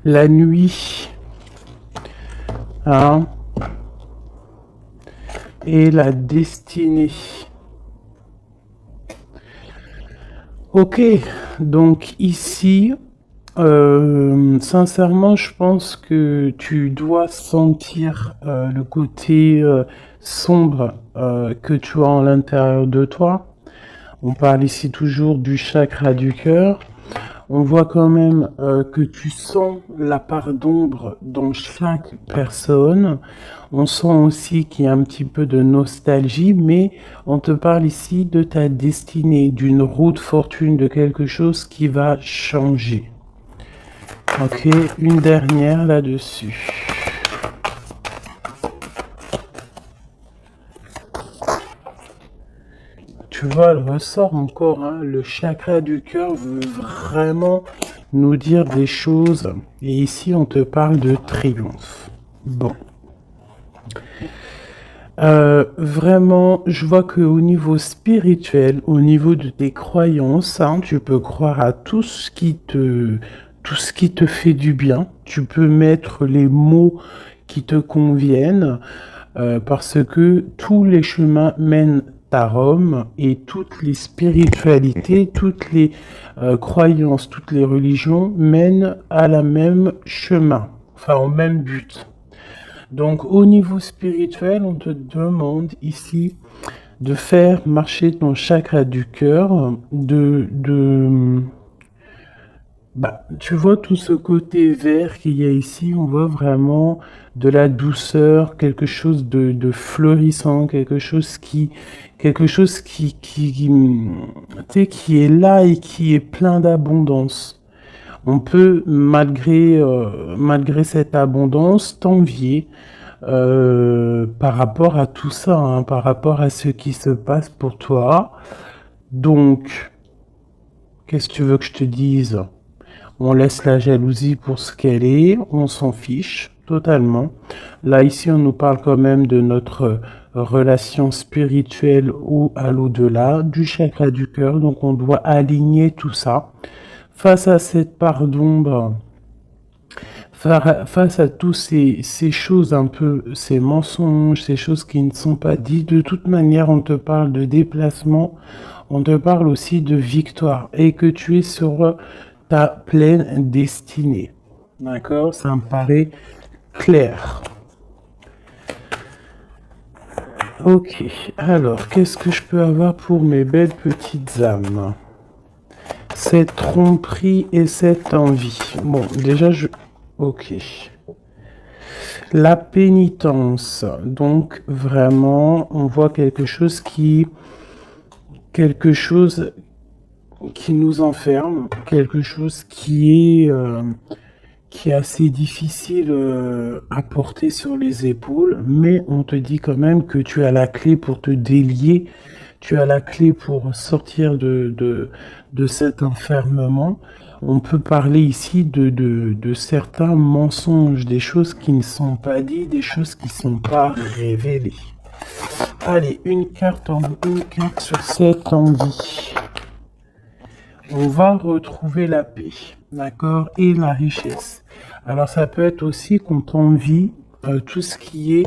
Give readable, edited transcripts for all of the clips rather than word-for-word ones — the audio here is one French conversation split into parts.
la nuit, hein, et la destinée. Ok, donc ici, sincèrement, je pense que tu dois sentir le côté sombre que tu as à l'intérieur de toi. On parle ici toujours du chakra du cœur. On voit quand même que tu sens la part d'ombre dans chaque personne. On sent aussi qu'il y a un petit peu de nostalgie, mais on te parle ici de ta destinée, d'une roue de fortune, de quelque chose qui va changer. Ok, une dernière là-dessus. Tu vois, elle ressort encore, hein, le chakra du cœur veut vraiment nous dire des choses. Et ici, on te parle de triomphe. Bon. Vraiment, je vois qu'au niveau spirituel, au niveau de tes croyances, hein, tu peux croire à tout ce qui te fait du bien. Tu peux mettre les mots qui te conviennent, parce que tous les chemins mènent à Rome et toutes les spiritualités, toutes les croyances, toutes les religions mènent à la même chemin, enfin au même but. Donc au niveau spirituel, on te demande ici de faire marcher ton chakra du cœur, tu vois tout ce côté vert qu'il y a ici, on voit vraiment de la douceur, quelque chose de fleurissant, quelque chose tu sais, qui est là et qui est plein d'abondance. On peut, malgré cette abondance, t'envier par rapport à tout ça, hein, par rapport à ce qui se passe pour toi. Donc, qu'est-ce que tu veux que je te dise? On laisse la jalousie pour ce qu'elle est, on s'en fiche totalement. Là, ici, on nous parle quand même de notre relation spirituelle ou à l'au-delà, du chakra du cœur, donc on doit aligner tout ça. Face à cette part d'ombre, face à tous ces choses un peu, ces mensonges, ces choses qui ne sont pas dites, de toute manière, on te parle de déplacement, on te parle aussi de victoire et que tu es sur ta pleine destinée. D'accord? Ça me paraît clair. Ok, alors, qu'est-ce que je peux avoir pour mes belles petites âmes? Cette tromperie et cette envie. Bon, déjà, ok. La pénitence. Donc, vraiment, on voit quelque chose qui nous enferme, quelque chose qui est assez difficile à porter sur les épaules, mais on te dit quand même que tu as la clé pour te délier, tu as la clé pour sortir de cet enfermement. On peut parler ici de certains mensonges, des choses qui ne sont pas dites, des choses qui ne sont pas révélées. Allez, une carte sur cette envie. On va retrouver la paix, d'accord, et la richesse. Alors ça peut être aussi qu'on t'envie tout ce qui est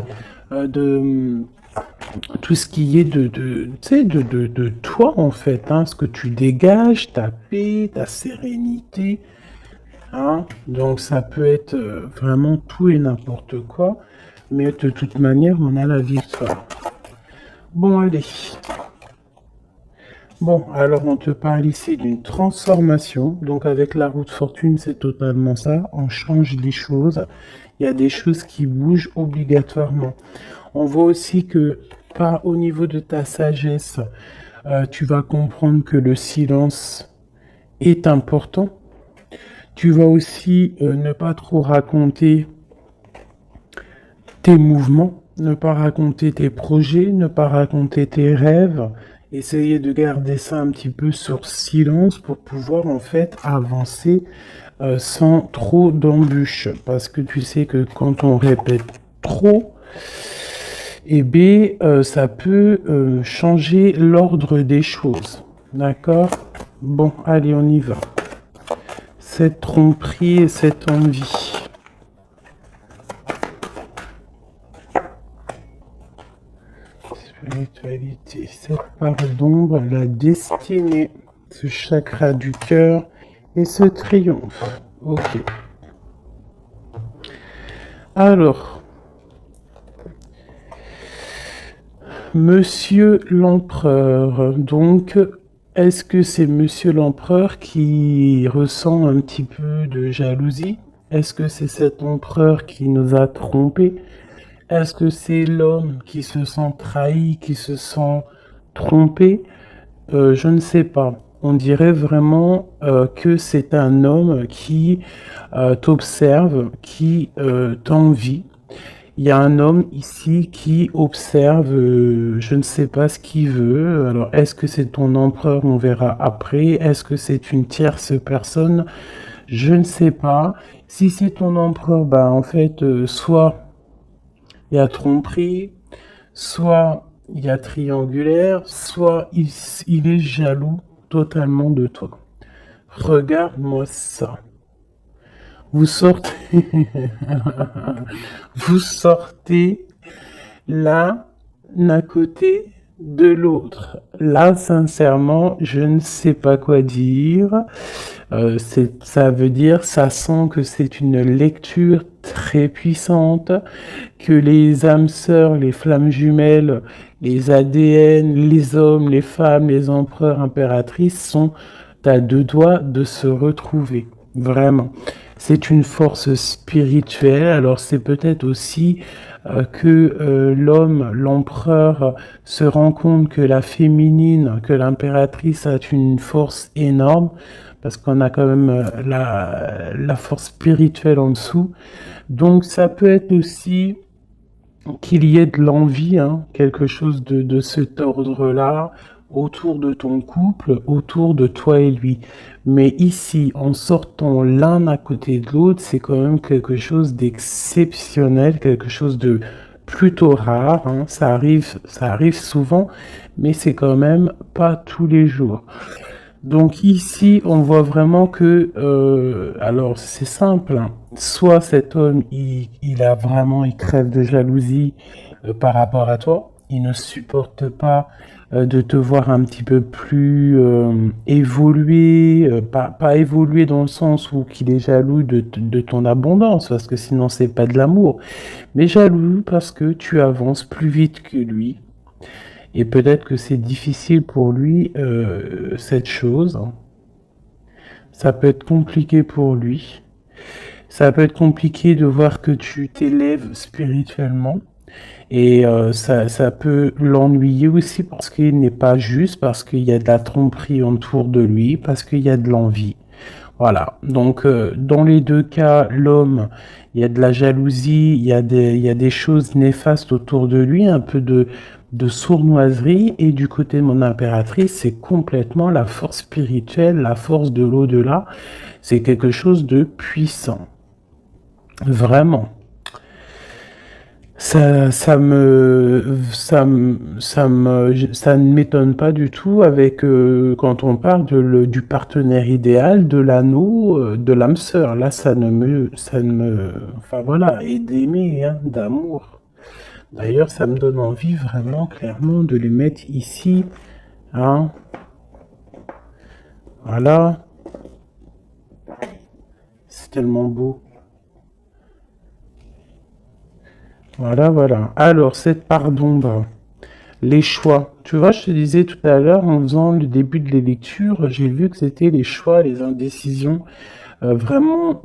tout ce qui est tu sais, de toi en fait, hein, ce que tu dégages, ta paix, ta sérénité, hein. Donc ça peut être vraiment tout et n'importe quoi, mais de toute manière on a la victoire. Bon allez. Bon, alors on te parle ici d'une transformation. Donc avec la roue de fortune, c'est totalement ça. On change les choses. Il y a des choses qui bougent obligatoirement. On voit aussi que, pas au niveau de ta sagesse, tu vas comprendre que le silence est important. Tu vas aussi ne pas trop raconter tes mouvements, ne pas raconter tes projets, ne pas raconter tes rêves. Essayer de garder ça un petit peu sur silence pour pouvoir en fait avancer sans trop d'embûches. Parce que tu sais que quand on répète trop, eh bien, ça peut changer l'ordre des choses. D'accord? Bon, allez, on y va. cette tromperie et cette envie. Spiritualité, cette part d'ombre, la destinée, ce chakra du cœur et ce triomphe. Ok. Alors, Monsieur l'Empereur, donc, est-ce que c'est Monsieur l'Empereur qui ressent un petit peu de jalousie? Est-ce que c'est cet empereur qui nous a trompés? Est-ce que c'est l'homme qui se sent trahi, qui se sent trompé? Je ne sais pas. On dirait vraiment que c'est un homme qui t'observe, qui t'envie. Il y a un homme ici qui observe, je ne sais pas ce qu'il veut. Alors, est-ce que c'est ton empereur? On verra après. Est-ce que c'est une tierce personne? Je ne sais pas. Si c'est ton empereur, bah en fait, soit il y a tromperie, soit il y a triangulaire, soit il est jaloux totalement de toi. Regarde-moi ça. Vous sortez, vous sortez l'un à côté de l'autre. Là, sincèrement, je ne sais pas quoi dire. Ça veut dire, ça sent que c'est une lecture très puissante, que les âmes sœurs, les flammes jumelles, les ADN, les hommes, les femmes, les empereurs, impératrices sont à deux doigts de se retrouver. Vraiment. C'est une force spirituelle, alors c'est peut-être aussi que l'homme, l'empereur, se rend compte que la féminine, que l'impératrice a une force énorme, parce qu'on a quand même la force spirituelle en dessous. Donc ça peut être aussi qu'il y ait de l'envie, hein, quelque chose de cet ordre-là, autour de ton couple, autour de toi et lui. Mais ici, en sortant l'un à côté de l'autre, c'est quand même quelque chose d'exceptionnel, quelque chose de plutôt rare, hein. Ça arrive souvent, mais c'est quand même pas tous les jours. Donc ici, on voit vraiment que, alors c'est simple, hein. Soit cet homme, il crève de jalousie par rapport à toi, il ne supporte pas de te voir un petit peu plus évoluer, pas évoluer dans le sens où qu'il est jaloux de ton abondance, parce que sinon c'est pas de l'amour, mais jaloux parce que tu avances plus vite que lui. Et peut-être que c'est difficile pour lui, cette chose. Ça peut être compliqué pour lui. Ça peut être compliqué de voir que tu t'élèves spirituellement. Et ça peut l'ennuyer aussi parce qu'il n'est pas juste, parce qu'il y a de la tromperie autour de lui, parce qu'il y a de l'envie. Voilà. Donc, dans les deux cas, l'homme, il y a de la jalousie, il y a des choses néfastes autour de lui, un peu de sournoiserie. Et du côté de mon impératrice, c'est complètement la force spirituelle, la force de l'au-delà. C'est quelque chose de puissant. Vraiment. Ça ne m'étonne pas du tout avec quand on parle du partenaire idéal, de l'anneau, de l'âme sœur. Là, enfin voilà, et d'aimer, hein, d'amour. D'ailleurs, ça me donne envie vraiment clairement de les mettre ici, hein. Voilà, c'est tellement beau. Voilà, voilà. Alors, cette part d'ombre. Les choix. Tu vois, je te disais tout à l'heure, en faisant le début de les lectures, j'ai vu que c'était les choix, les indécisions, vraiment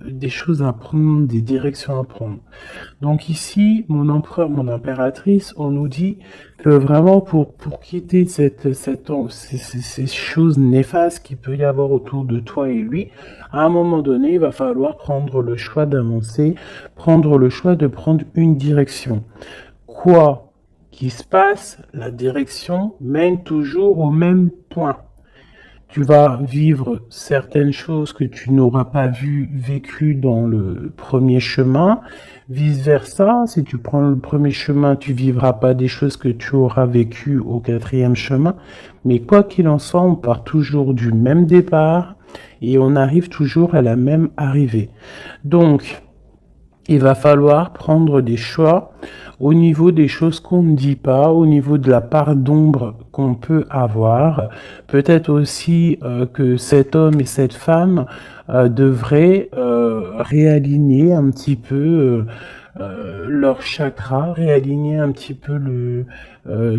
des choses à prendre, des directions à prendre. Donc ici, mon empereur, mon impératrice, on nous dit que vraiment pour quitter ces choses néfastes qu'il peut y avoir autour de toi et lui, à un moment donné, il va falloir prendre le choix d'avancer, prendre le choix de prendre une direction. Quoi qui se passe, la direction mène toujours au même point. Tu vas vivre certaines choses que tu n'auras pas vécues dans le premier chemin. Vice versa, si tu prends le premier chemin, tu vivras pas des choses que tu auras vécues au quatrième chemin. Mais quoi qu'il en soit, on part toujours du même départ Et on arrive toujours à la même arrivée. Donc, il va falloir prendre des choix au niveau des choses qu'on ne dit pas, au niveau de la part d'ombre qu'on peut avoir. Peut-être aussi que cet homme et cette femme devraient réaligner un petit peu leur chakra, réaligner un petit peu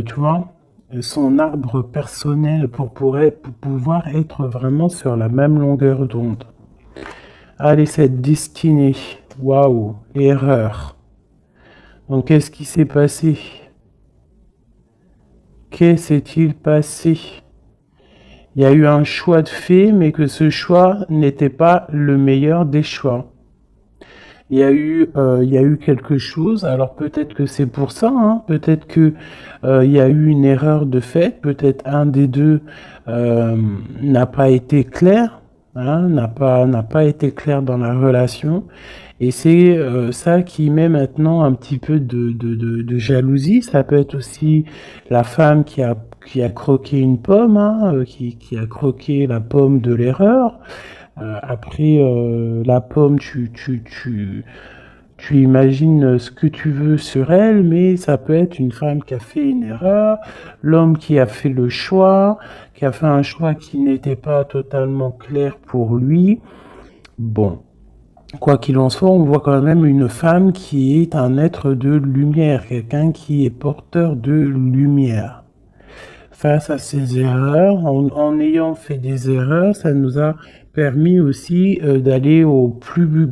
tu vois, son arbre personnel pour pouvoir être vraiment sur la même longueur d'onde. Allez, cette destinée. Waouh, erreur. Donc, qu'est-ce qui s'est passé? Qu'est-ce s'est-il passé? Il y a eu un choix de fait, mais que ce choix n'était pas le meilleur des choix. Il y a eu quelque chose. Alors peut-être que c'est pour ça, hein. Peut-être que il y a eu une erreur de fait. Peut-être un des deux n'a pas été clair, hein, n'a pas été clair dans la relation. Et c'est ça qui met maintenant un petit peu de jalousie. Ça peut être aussi la femme qui a croqué une pomme, hein, qui a croqué la pomme de l'erreur. Après, la pomme, tu imagines ce que tu veux sur elle, mais ça peut être une femme qui a fait une erreur, l'homme qui a fait le choix, qui a fait un choix qui n'était pas totalement clair pour lui. Bon, quoi qu'il en soit, on voit quand même une femme qui est un être de lumière, quelqu'un qui est porteur de lumière. Face à ces erreurs, en ayant fait des erreurs, ça nous a permis aussi d'aller au plus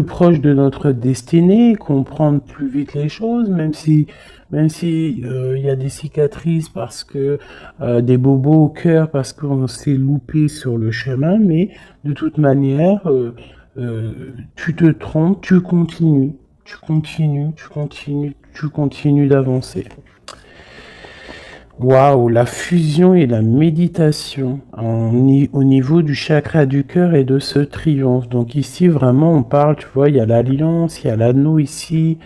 proche de notre destinée, comprendre plus vite les choses, même si il y a des cicatrices parce que des bobos au cœur parce qu'on s'est loupé sur le chemin, mais de toute manière, tu te trompes, tu continues d'avancer. Waouh, la fusion et la méditation au niveau du chakra du cœur et de ce triomphe. Donc ici, vraiment, on parle, tu vois, il y a l'alliance, il y a l'anneau ici.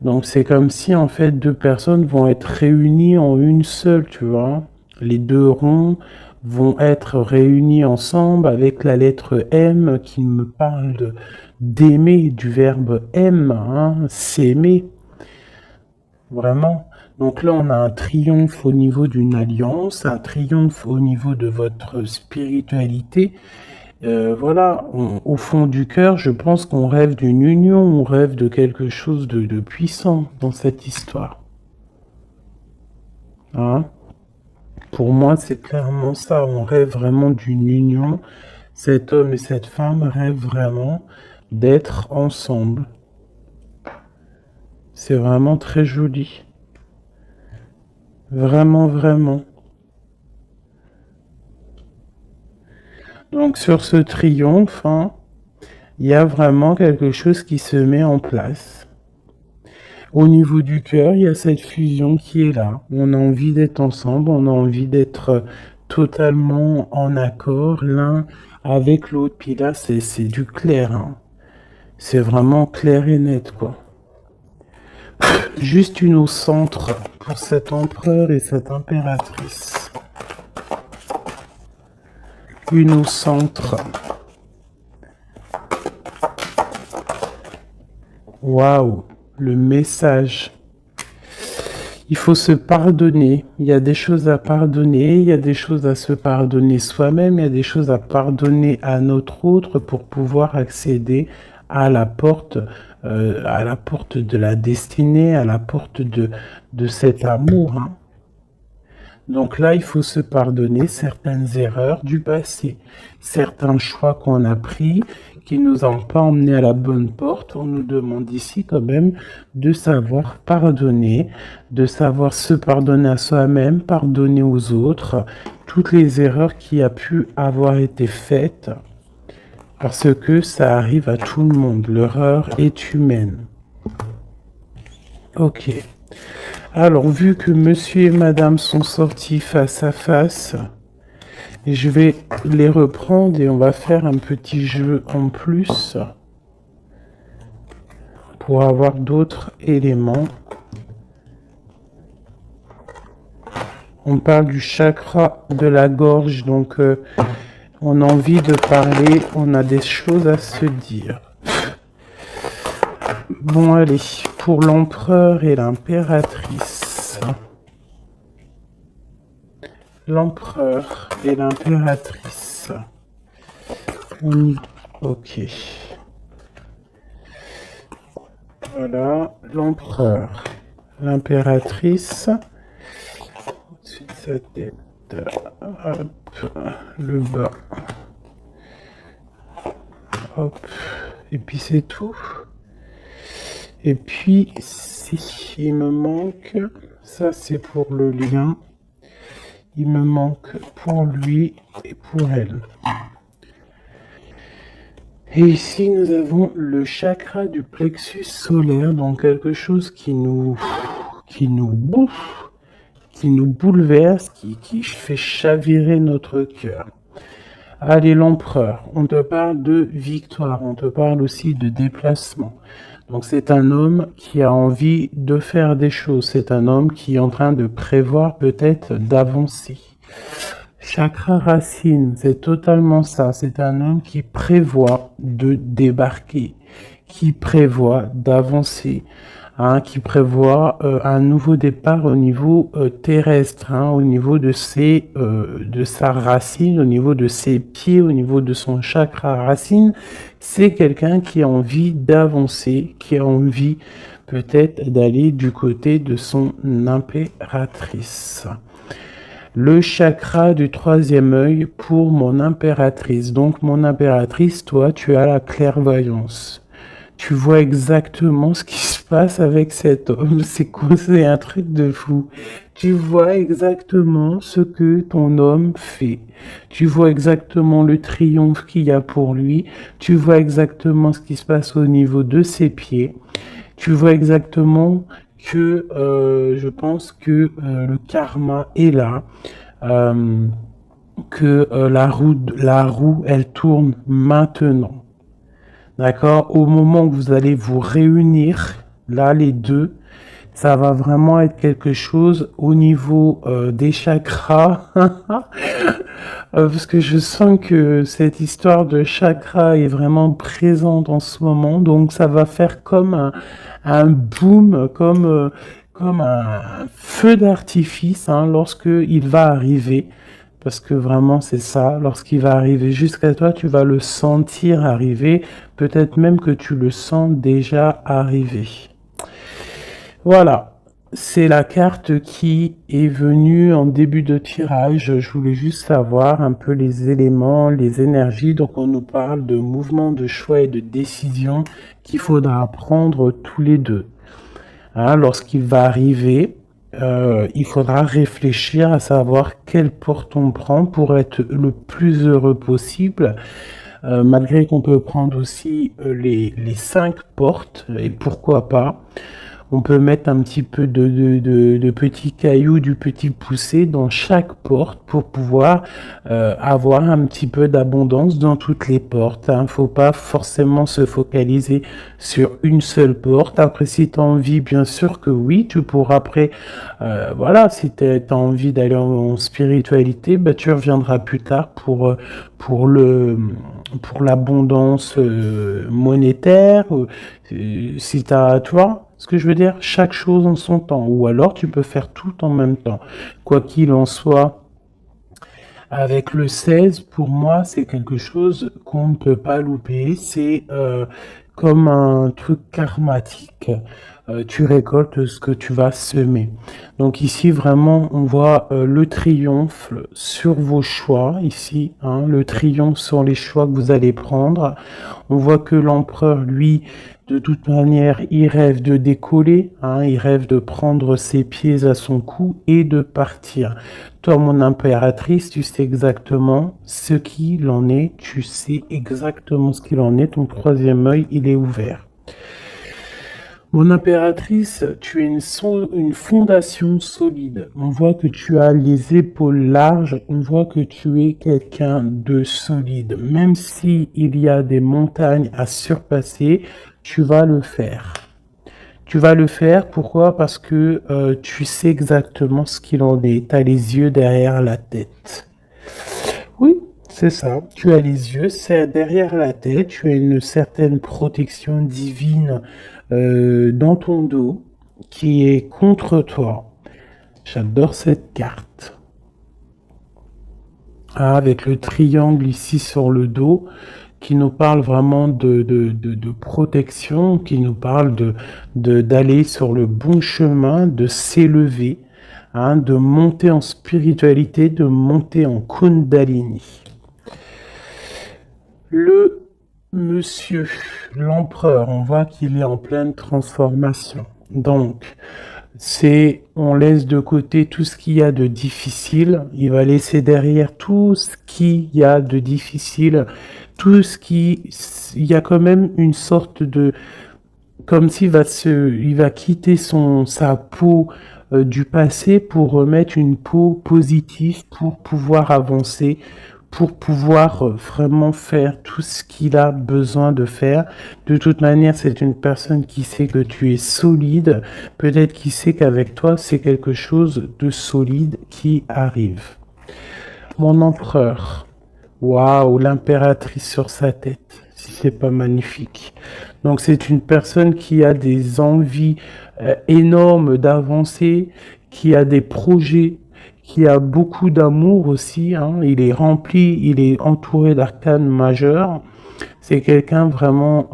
Donc c'est comme si, en fait, deux personnes vont être réunies en une seule, tu vois. Les deux ronds vont être réunis ensemble avec la lettre M qui me parle d'aimer, du verbe aime, hein, s'aimer. Vraiment. Donc là, on a un triomphe au niveau d'une alliance, un triomphe au niveau de votre spiritualité. Voilà, au fond du cœur, je pense qu'on rêve d'une union, on rêve de quelque chose de puissant dans cette histoire. Hein? Pour moi, c'est clairement ça, on rêve vraiment d'une union. Cet homme et cette femme rêvent vraiment d'être ensemble. C'est vraiment très joli. Vraiment, vraiment. Donc sur ce triomphe, hein, il y a vraiment quelque chose qui se met en place. Au niveau du cœur, il y a cette fusion qui est là. On a envie d'être ensemble, on a envie d'être totalement en accord l'un avec l'autre. Puis là, c'est du clair, hein. C'est vraiment clair et net, quoi. Juste une au centre pour cet empereur et cette impératrice. Une au centre. Waouh, le message. Il faut se pardonner. Il y a des choses à pardonner, il y a des choses à se pardonner soi-même, il y a des choses à pardonner à notre autre pour pouvoir accéder à la porte de la destinée, à la porte de cet amour, hein. Donc là, il faut se pardonner certaines erreurs du passé, certains choix qu'on a pris qui nous ont pas emmenés à la bonne porte. On nous demande ici quand même de savoir pardonner, de savoir se pardonner à soi-même, pardonner aux autres, toutes les erreurs qui a pu avoir été faites, parce que ça arrive à tout le monde. L'erreur est humaine. Ok. Alors, vu que monsieur et madame sont sortis face à face, je vais les reprendre et on va faire un petit jeu en plus pour avoir d'autres éléments. On parle du chakra de la gorge, donc On a envie de parler, on a des choses à se dire. Bon, allez, pour l'empereur et l'impératrice. L'empereur et l'impératrice. On y... Ok. Voilà, l'empereur, l'impératrice, au-dessus de sa tête, hop, le bas, hop, et puis c'est tout. Et puis, si il me manque, ça c'est pour le lien, il me manque pour lui et pour elle. Et ici, nous avons le chakra du plexus solaire, donc quelque chose qui nous bouffe, qui nous bouleverse, qui fait chavirer notre cœur. Allez, l'empereur, on te parle de victoire, on te parle aussi de déplacement. Donc c'est un homme qui a envie de faire des choses, c'est un homme qui est en train de prévoir peut-être d'avancer. Chakra racine, c'est totalement ça. C'est un homme qui prévoit de débarquer, qui prévoit d'avancer, hein, qui prévoit un nouveau départ au niveau terrestre, hein, au niveau de sa racine, au niveau de ses pieds, au niveau de son chakra racine. C'est quelqu'un qui a envie d'avancer, qui a envie peut-être d'aller du côté de son impératrice. Le chakra du troisième œil pour mon impératrice. Donc mon impératrice, toi, tu as la clairvoyance. Tu vois exactement ce qui se passe avec cet homme. C'est quoi? C'est un truc de fou. Tu vois exactement ce que ton homme fait. Tu vois exactement le triomphe qu'il y a pour lui. Tu vois exactement ce qui se passe au niveau de ses pieds. Tu vois exactement que je pense que le karma est là, que la roue, elle tourne maintenant. D'accord? Au moment où vous allez vous réunir, là, les deux, ça va vraiment être quelque chose au niveau des chakras. Parce que je sens que cette histoire de chakra est vraiment présente en ce moment. Donc ça va faire comme un boom, comme un feu d'artifice, hein, lorsque il va arriver. Parce que vraiment c'est ça, lorsqu'il va arriver jusqu'à toi, tu vas le sentir arriver. Peut-être même que tu le sens déjà arriver. Voilà. C'est la carte qui est venue en début de tirage. Je voulais juste savoir un peu les éléments, les énergies. Donc on nous parle de mouvement, de choix et de décision qu'il faudra prendre tous les deux. Hein, lorsqu'il va arriver, il faudra réfléchir à savoir quelle porte on prend pour être le plus heureux possible. Malgré qu'on peut prendre aussi les 5 portes, et pourquoi pas. On peut mettre un petit peu de petits cailloux, du petit poussé dans chaque porte pour pouvoir avoir un petit peu d'abondance dans toutes les portes. Hein. Faut pas forcément se focaliser sur une seule porte. Après, si tu as envie, bien sûr que oui, tu pourras après, voilà, si tu as envie d'aller en spiritualité, bah, tu reviendras plus tard pour l'abondance monétaire. Si tu as, tu vois, ce que je veux dire, chaque chose en son temps, ou alors tu peux faire tout en même temps. Quoi qu'il en soit, avec le 16, pour moi, c'est quelque chose qu'on ne peut pas louper. C'est comme un truc karmatique. Tu récoltes ce que tu vas semer. Donc ici, vraiment, on voit le triomphe sur vos choix, ici, hein, le triomphe sur les choix que vous allez prendre. On voit que l'empereur, lui, de toute manière, il rêve de décoller, hein, il rêve de prendre ses pieds à son cou et de partir. Toi, mon impératrice, tu sais exactement ce qu'il en est, tu sais exactement ce qu'il en est, ton troisième œil, il est ouvert. Mon impératrice, tu es une fondation solide. On voit que tu as les épaules larges, on voit que tu es quelqu'un de solide. Même si il y a des montagnes à surpasser, tu vas le faire. Tu vas le faire, pourquoi? Parce que tu sais exactement ce qu'il en est. Tu as les yeux derrière la tête. Oui, C'est ça. Tu as les yeux, c'est derrière la tête. Tu as une certaine protection divine dans ton dos qui est contre toi. J'adore cette carte. Ah, avec le triangle ici sur le dos qui nous parle vraiment de protection, qui nous parle d'aller sur le bon chemin, de s'élever, hein, de monter en spiritualité, de monter en Kundalini. Le monsieur, l'empereur, on voit qu'il est en pleine transformation. Donc, on laisse de côté tout ce qu'il y a de difficile. Il va laisser derrière tout ce qu'il y a de difficile, il y a quand même une sorte de, comme il va quitter sa peau du passé pour remettre une peau positive pour pouvoir avancer, pour pouvoir vraiment faire tout ce qu'il a besoin de faire. De toute manière, c'est une personne qui sait que tu es solide, peut-être qui sait qu'avec toi, c'est quelque chose de solide qui arrive. Mon empereur, waouh, l'impératrice sur sa tête, si c'est pas magnifique. Donc c'est une personne qui a des envies énormes d'avancer, qui a des projets, qui a beaucoup d'amour aussi, hein. Il est rempli, il est entouré d'arcanes majeures. C'est quelqu'un vraiment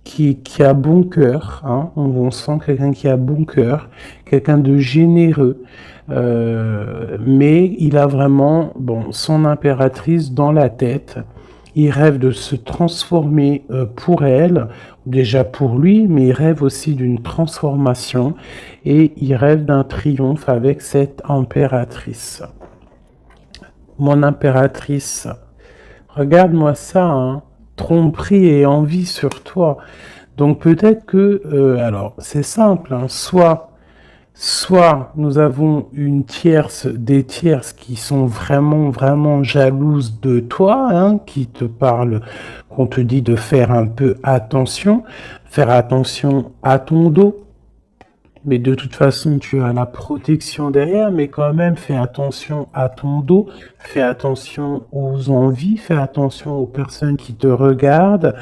qui a bon cœur, hein. On sent quelqu'un qui a bon cœur, quelqu'un de généreux. Mais il a vraiment son impératrice dans la tête. Il rêve de se transformer pour elle, déjà pour lui, mais il rêve aussi d'une transformation et il rêve d'un triomphe avec cette impératrice. Mon impératrice, regarde-moi ça, hein, tromperie et envie sur toi. Donc peut-être que, alors c'est simple, hein, soit nous avons des tierces qui sont vraiment, vraiment jalouses de toi, hein, qui te parlent, qu'on te dit de faire un peu attention, faire attention à ton dos. Mais de toute façon, tu as la protection derrière, mais quand même, fais attention à ton dos, fais attention aux envies, fais attention aux personnes qui te regardent.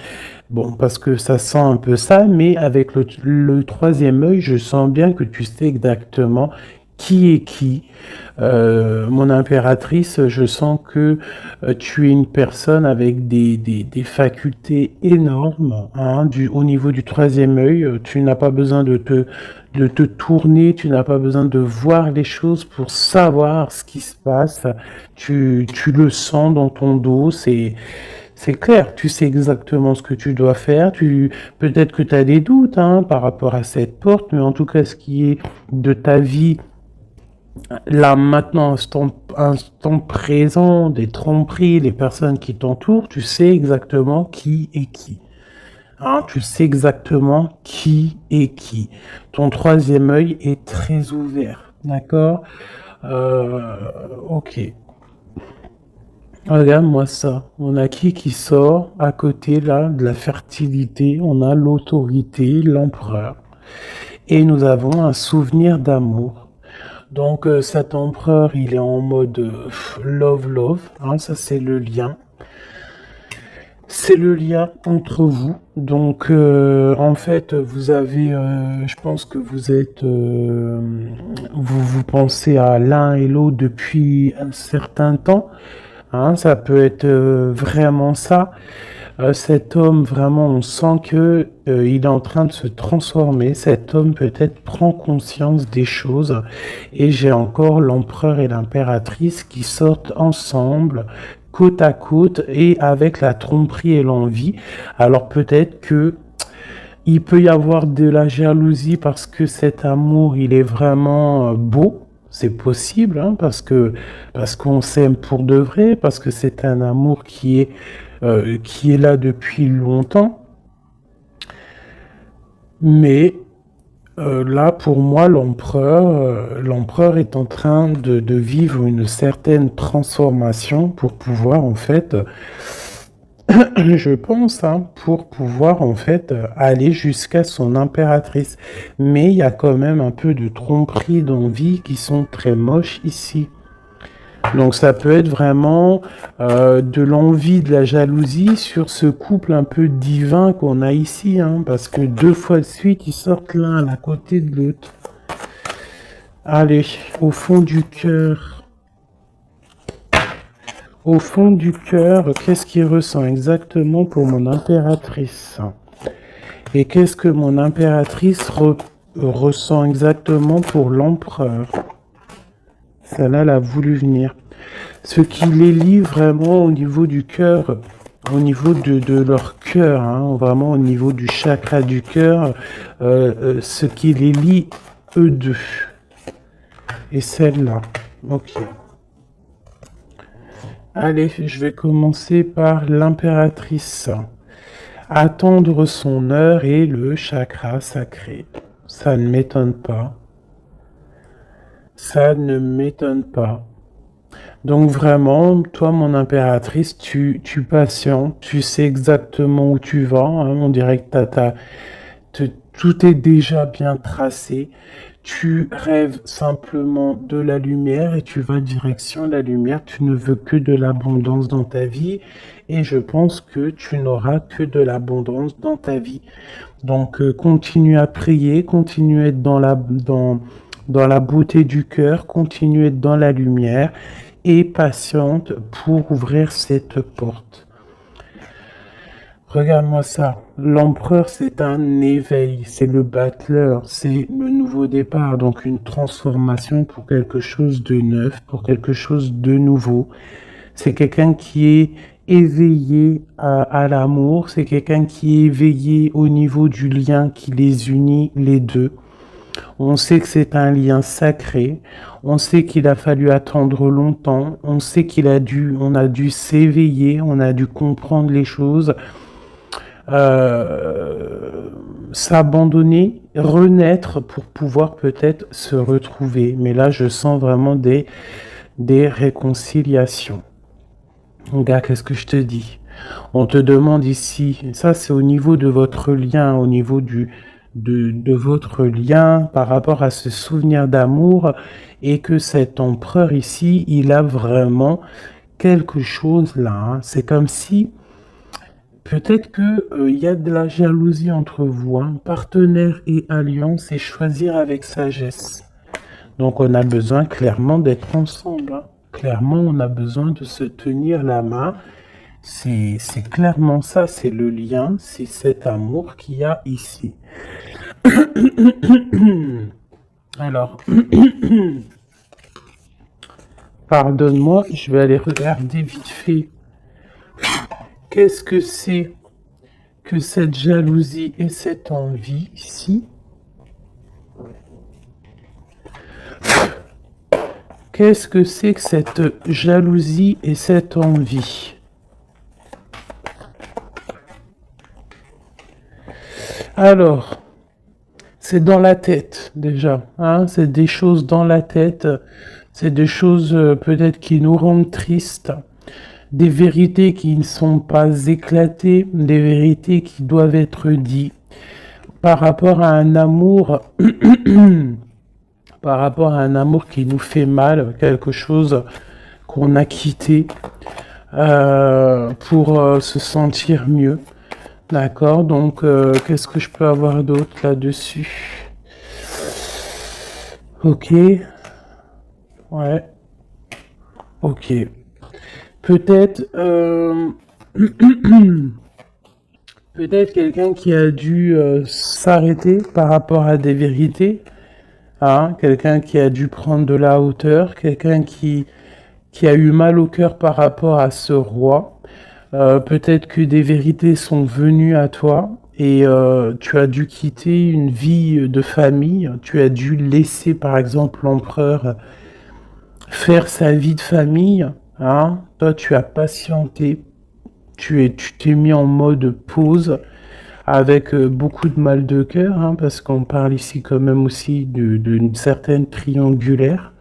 Bon, parce que ça sent un peu ça, mais avec le troisième œil, je sens bien que tu sais exactement qui est qui. Mon impératrice, je sens que tu es une personne avec des facultés énormes, hein, au niveau du troisième œil. Tu n'as pas besoin de te tourner, tu n'as pas besoin de voir les choses pour savoir ce qui se passe. Tu le sens dans ton dos, c'est clair, tu sais exactement ce que tu dois faire. Peut-être que tu as des doutes, hein, par rapport à cette porte, mais en tout cas, ce qui est de ta vie, là maintenant, instant présent, des tromperies, les personnes qui t'entourent, tu sais exactement qui est qui. Hein, tu sais exactement qui est qui. Ton troisième œil est très ouvert, d'accord? Ok. Regarde-moi ça. On a qui sort à côté là de la fertilité. On a l'autorité, l'empereur. Et nous avons un souvenir d'amour. Donc cet empereur, il est en mode love, hein, ça c'est le lien. C'est le lien entre vous. Donc en fait, vous avez, je pense que vous pensez à l'un et l'autre depuis un certain temps. Hein, ça peut être vraiment ça. Cet homme, vraiment, on sent que il est en train de se transformer. Cet homme peut-être prend conscience des choses. Et j'ai encore l'empereur et l'impératrice qui sortent ensemble, côte à côte, et avec la tromperie et l'envie. Alors peut-être que il peut y avoir de la jalousie parce que cet amour, il est vraiment beau. C'est possible, hein, parce qu'on s'aime pour de vrai, parce que c'est un amour qui est là depuis longtemps. Mais là, pour moi, l'empereur est en train de vivre une certaine transformation pour pouvoir en fait je pense, hein, pour pouvoir en fait aller jusqu'à son impératrice. Mais il y a quand même un peu de tromperie d'envie qui sont très moches ici. Donc ça peut être vraiment de l'envie, de la jalousie sur ce couple un peu divin qu'on a ici, hein, parce que 2 fois de suite, ils sortent l'un à côté de l'autre. Allez, au fond du cœur. Au fond du cœur, qu'est-ce qu'il ressent exactement pour mon impératrice? Et qu'est-ce que mon impératrice ressent exactement pour l'empereur? Celle-là, elle a voulu venir. Ce qui les lie vraiment au niveau du cœur, au niveau de leur cœur, hein, vraiment au niveau du chakra du cœur, ce qui les lie, eux deux. Et celle-là. Ok. Allez, je vais commencer par l'impératrice. Attendre son heure et le chakra sacré. Ça ne m'étonne pas. Ça ne m'étonne pas. Donc vraiment, toi, mon impératrice, tu patientes, tu sais exactement où tu vas, hein, on dirait que tout est déjà bien tracé. Tu rêves simplement de la lumière et tu vas direction la lumière. Tu ne veux que de l'abondance dans ta vie et je pense que tu n'auras que de l'abondance dans ta vie. Donc continue à prier, continue à être dans la beauté du cœur, continue à être dans la lumière et patiente pour ouvrir cette porte. Regarde-moi ça. L'empereur, c'est un éveil, c'est le battleur, c'est le nouveau départ, donc une transformation pour quelque chose de neuf, pour quelque chose de nouveau. C'est quelqu'un qui est éveillé à l'amour, c'est quelqu'un qui est éveillé au niveau du lien qui les unit les deux. On sait que c'est un lien sacré, on sait qu'il a fallu attendre longtemps, on sait on a dû s'éveiller, on a dû comprendre les choses, s'abandonner, renaître pour pouvoir peut-être se retrouver. Mais là, je sens vraiment des réconciliations. Regarde, qu'est-ce que je te dis? On te demande ici, ça c'est au niveau de votre lien, au niveau de votre lien par rapport à ce souvenir d'amour et que cet empereur ici, il a vraiment quelque chose là. Hein. C'est comme si peut-être que y a de la jalousie entre vous, hein. Partenaire et alliance et choisir avec sagesse. Donc on a besoin clairement d'être ensemble. Hein. Clairement, on a besoin de se tenir la main. C'est clairement ça, c'est le lien, c'est cet amour qu'il y a ici. Alors, pardonne-moi, je vais aller regarder vite fait. Qu'est-ce que c'est que cette jalousie et cette envie ici? Qu'est-ce que c'est que cette jalousie et cette envie? Alors, c'est dans la tête déjà, hein, c'est des choses dans la tête, c'est des choses peut-être qui nous rendent tristes, des vérités qui ne sont pas éclatées, des vérités qui doivent être dites par rapport à un amour, par rapport à un amour qui nous fait mal, quelque chose qu'on a quitté pour se sentir mieux. D'accord, donc qu'est-ce que je peux avoir d'autre là-dessus? Ok, ouais, ok. Peut-être peut-être quelqu'un qui a dû s'arrêter par rapport à des vérités, hein, quelqu'un qui a dû prendre de la hauteur, quelqu'un qui a eu mal au cœur par rapport à ce roi. Peut-être que des vérités sont venues à toi et tu as dû quitter une vie de famille, tu as dû laisser par exemple l'empereur faire sa vie de famille, hein. Toi tu as patienté, tu t'es mis en mode pause avec beaucoup de mal de cœur, hein, parce qu'on parle ici quand même aussi d'une certaine triangulaire.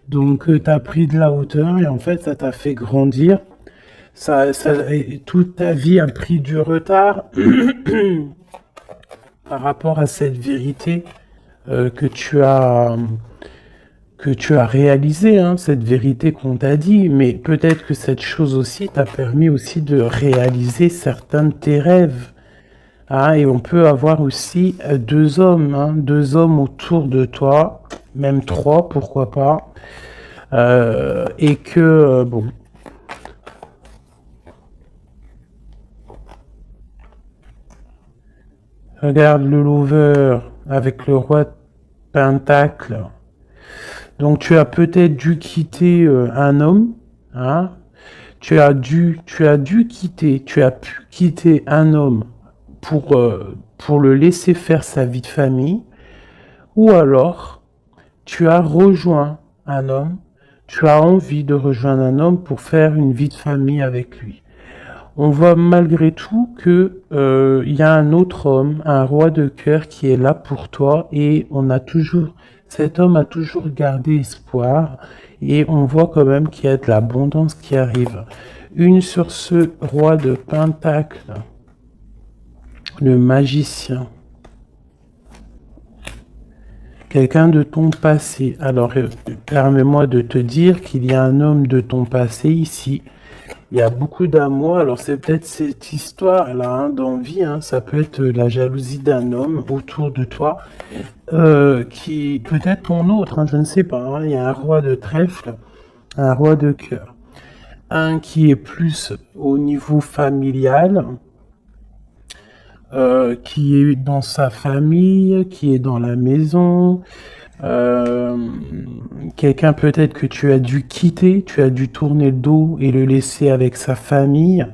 Donc tu as pris de la hauteur et en fait ça t'a fait grandir. Toute ta vie a pris du retard par rapport à cette vérité que tu as que tu as réalisé, hein, cette vérité qu'on t'a dit, mais peut-être que cette chose aussi t'a permis aussi de réaliser certains de tes rêves. Ah, et on peut avoir aussi deux hommes, hein, deux hommes autour de toi, même trois, pourquoi pas, et que, bon, regarde le lover avec le roi de Pentacle. Donc tu as peut-être dû quitter un homme, hein, tu as pu quitter un homme pour le laisser faire sa vie de famille, ou alors tu as rejoint un homme, tu as envie de rejoindre un homme pour faire une vie de famille avec lui. On voit malgré tout que il y a un autre homme, un roi de cœur qui est là pour toi et cet homme a toujours gardé espoir et on voit quand même qu'il y a de l'abondance qui arrive. Une sur ce roi de pentacle, le magicien. Quelqu'un de ton passé. Alors, permets-moi de te dire qu'il y a un homme de ton passé ici. Il y a beaucoup d'amour. Alors, c'est peut-être cette histoire-là, hein, d'envie. Hein, ça peut être la jalousie d'un homme autour de toi, qui peut-être ton autre. Hein, je ne sais pas. Hein, il y a un roi de trèfle, un roi de cœur. Un qui est plus au niveau familial, qui est dans sa famille, qui est dans la maison, euh, quelqu'un peut-être que tu as dû quitter, tu as dû tourner le dos et le laisser avec sa famille.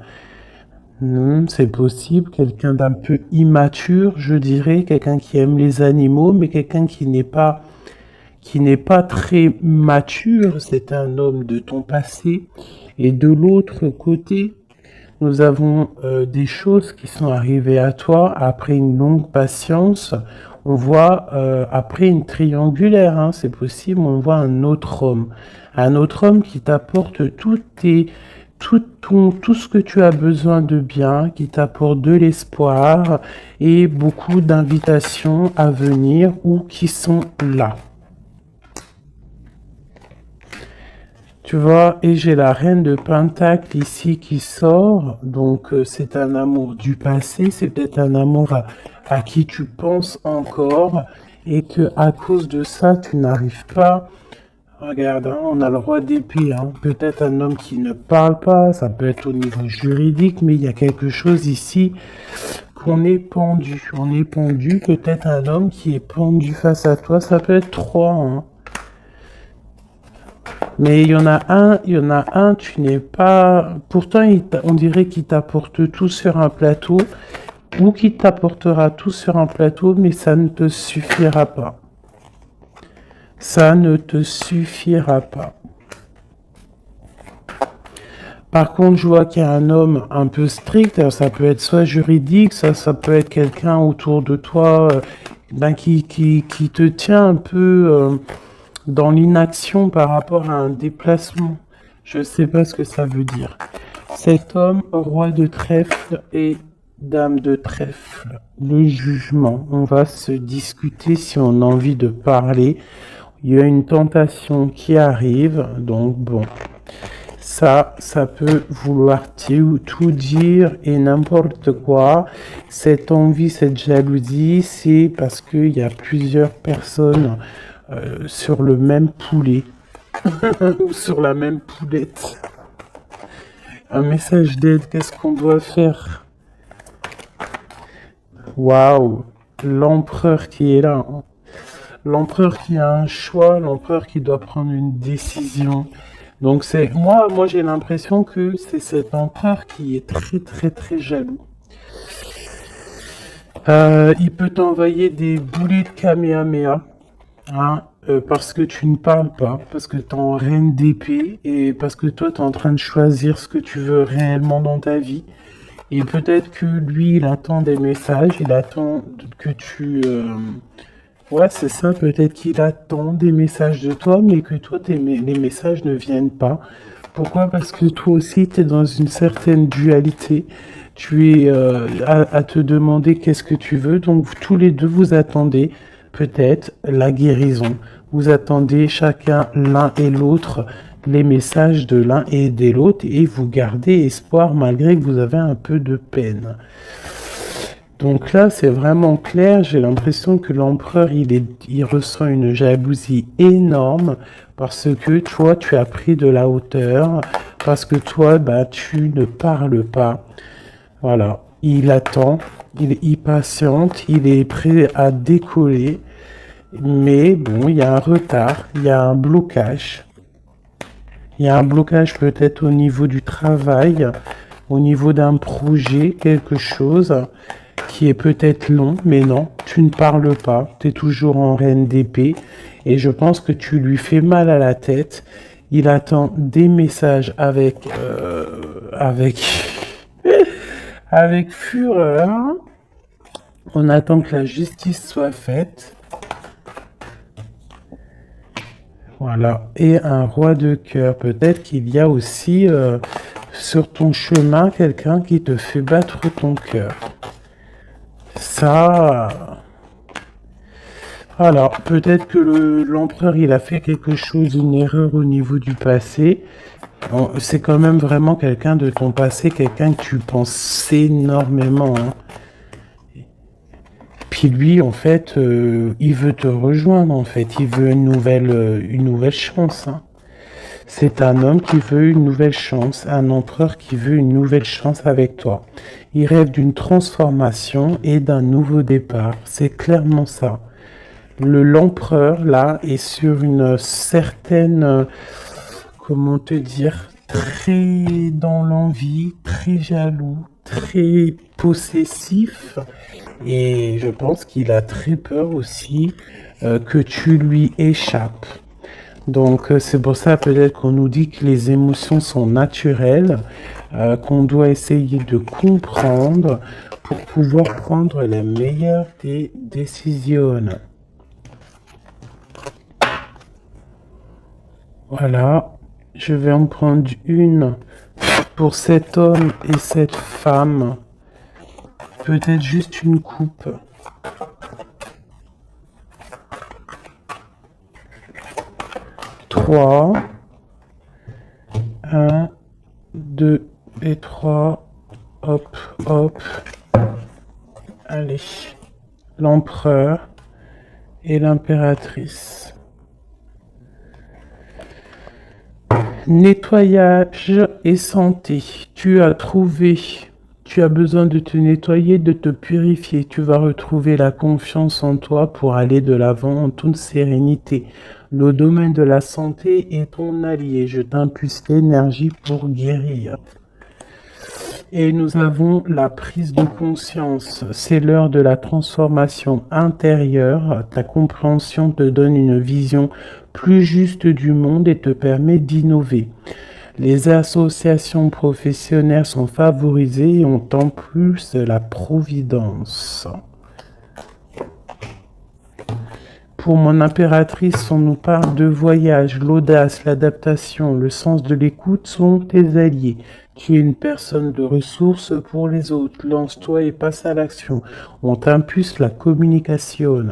C'est possible, quelqu'un d'un peu immature, je dirais, quelqu'un qui aime les animaux, mais quelqu'un qui n'est pas très mature, c'est un homme de ton passé. Et de l'autre côté, nous avons des choses qui sont arrivées à toi après une longue patience. On voit après une triangulaire, hein, c'est possible, on voit un autre homme qui t'apporte tout ce que tu as besoin de bien, qui t'apporte de l'espoir et beaucoup d'invitations à venir ou qui sont là. Tu vois, et j'ai la reine de Pentacle ici qui sort, donc c'est un amour du passé, c'est peut-être un amour à qui tu penses encore, et que à cause de ça, tu n'arrives pas. Regarde, hein, on a le roi d'épée, hein, peut-être un homme qui ne parle pas, ça peut être au niveau juridique, mais il y a quelque chose ici qu'on est pendu. On est pendu, peut-être un homme qui est pendu face à toi, ça peut être trois, hein. Mais il y en a un, tu n'es pas... Pourtant, on dirait qu'il t'apporte tout sur un plateau, ou qu'il t'apportera tout sur un plateau, mais ça ne te suffira pas. Ça ne te suffira pas. Par contre, je vois qu'il y a un homme un peu strict, alors ça peut être soit juridique, ça peut être quelqu'un autour de toi qui te tient un peu... dans l'inaction par rapport à un déplacement. Je ne sais pas ce que ça veut dire. Cet homme, roi de trèfle et dame de trèfle. Le jugement. On va se discuter si on a envie de parler. Il y a une tentation qui arrive. Donc bon. Ça peut vouloir tout dire et n'importe quoi. Cette envie, cette jalousie, c'est parce qu'il y a plusieurs personnes sur le même poulet ou sur la même poulette. Un message d'aide, qu'est-ce qu'on doit faire? Waouh, l'empereur qui est là, hein. L'empereur qui a un choix, l'empereur qui doit prendre une décision. Donc c'est moi j'ai l'impression que c'est cet empereur qui est très très très jaloux. Il peut t'envoyer des boulets de Kamehameha. Hein, parce que tu ne parles pas, parce que tu es en reine d'épée et parce que toi tu es en train de choisir ce que tu veux réellement dans ta vie. Et peut-être que lui il attend des messages, il attend que tu... Ouais, c'est ça, peut-être qu'il attend des messages de toi, mais que toi les messages ne viennent pas. Pourquoi? Parce que toi aussi tu es dans une certaine dualité. Tu es à te demander qu'est-ce que tu veux, donc tous les deux vous attendez peut-être la guérison. Vous attendez chacun l'un et l'autre les messages de l'un et de l'autre et vous gardez espoir malgré que vous avez un peu de peine. Donc là, c'est vraiment clair. J'ai l'impression que l'empereur, il ressent une jalousie énorme parce que toi, tu as pris de la hauteur, parce que toi, bah, tu ne parles pas. Voilà. Il attend, il patiente, il est prêt à décoller. Mais bon, il y a un retard, il y a un blocage. Il y a un blocage peut-être au niveau du travail, au niveau d'un projet, quelque chose qui est peut-être long, mais non, tu ne parles pas, tu es toujours en reine d'épée, et je pense que tu lui fais mal à la tête. Il attend des messages avec fureur. On attend que la justice soit faite. Voilà, et un roi de cœur. Peut-être qu'il y a aussi sur ton chemin quelqu'un qui te fait battre ton cœur. Ça, alors peut-être que l'empereur il a fait quelque chose, une erreur au niveau du passé. Bon, c'est quand même vraiment quelqu'un de ton passé, quelqu'un que tu penses énormément, hein. Puis lui, en fait, il veut te rejoindre, en fait. Il veut une nouvelle chance, hein. C'est un homme qui veut une nouvelle chance, un empereur qui veut une nouvelle chance avec toi. Il rêve d'une transformation et d'un nouveau départ. C'est clairement ça. L'empereur, là, est sur une certaine, comment te dire, très dans l'envie, très jaloux, très possessif. Et je pense qu'il a très peur aussi que tu lui échappes. Donc c'est pour ça peut-être qu'on nous dit que les émotions sont naturelles, qu'on doit essayer de comprendre pour pouvoir prendre la meilleure des décisions. Voilà, je vais en prendre une pour cet homme et cette femme. Peut-être juste une coupe. 3. 1, 2 et 3. Hop, hop. Allez. L'empereur et l'impératrice. Nettoyage et santé. Tu as besoin de te nettoyer, de te purifier. Tu vas retrouver la confiance en toi pour aller de l'avant en toute sérénité. Le domaine de la santé est ton allié. Je t'impulse l'énergie pour guérir. Et nous avons la prise de conscience. C'est l'heure de la transformation intérieure. Ta compréhension te donne une vision plus juste du monde et te permet d'innover. Les associations professionnelles sont favorisées et ont en plus la providence. Pour mon impératrice, on nous parle de voyage, l'audace, l'adaptation, le sens de l'écoute sont tes alliés. Tu es une personne de ressources pour les autres. Lance-toi et passe à l'action. On t'impulse la communication.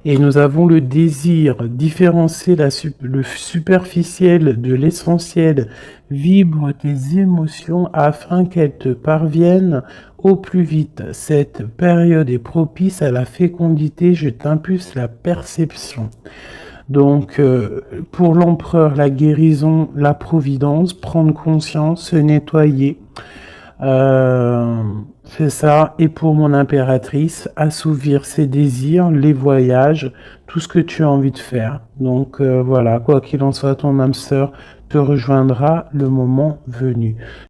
Et nous avons le désir, différencier le superficiel de l'essentiel. Vibre tes émotions afin qu'elles te parviennent au plus vite. Cette période est propice à la fécondité. Je t'impulse la perception. Donc, pour l'empereur, la guérison, la providence, prendre conscience, se nettoyer. C'est ça. Et pour mon impératrice, assouvir ses désirs, les voyages, tout ce que tu as envie de faire. Donc voilà, quoi qu'il en soit, ton âme sœur te rejoindra le moment venu.